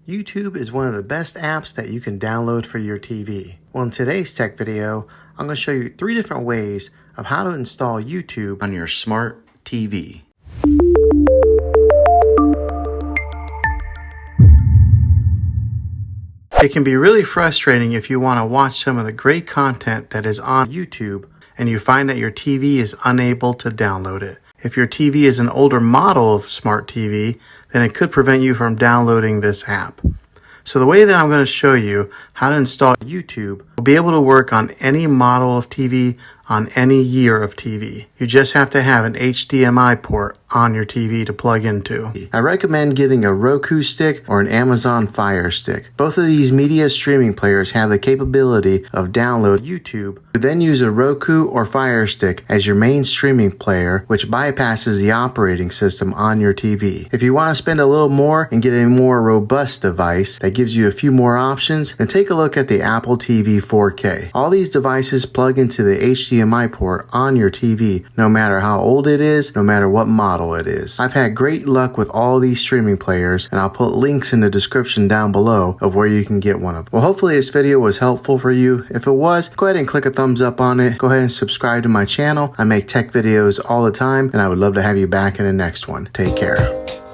YouTube is one of the best apps that you can download for your TV. Well, in today's tech video, I'm going to show you 3 different ways of how to install YouTube on your smart TV. It can be really frustrating if you want to watch some of the great content that is on YouTube and you find that your TV is unable to download it. If your TV is an older model of smart TV, then it could prevent you from downloading this app. So the way that I'm going to show you how to install YouTube will be able to work on any model of TV on any year of TV. You just have to have an HDMI port on your TV to plug into. I recommend getting a Roku stick or an Amazon Fire Stick. Both of these media streaming players have the capability of download YouTube. You then use a Roku or Fire Stick as your main streaming player, which bypasses the operating system on your TV. If you want to spend a little more and get a more robust device that gives you a few more options, then take a look at the Apple TV 4K. All these devices plug into the HDMI port on your TV, no matter how old it is, no matter what model it is. I've had great luck with all these streaming players, and I'll put links in the description down below of where you can get one of them. Well, hopefully this video was helpful for you. If it was, go ahead and click a thumbs up on it. Go ahead and subscribe to my channel. I make tech videos all the time, and I would love to have you back in the next one. Take care.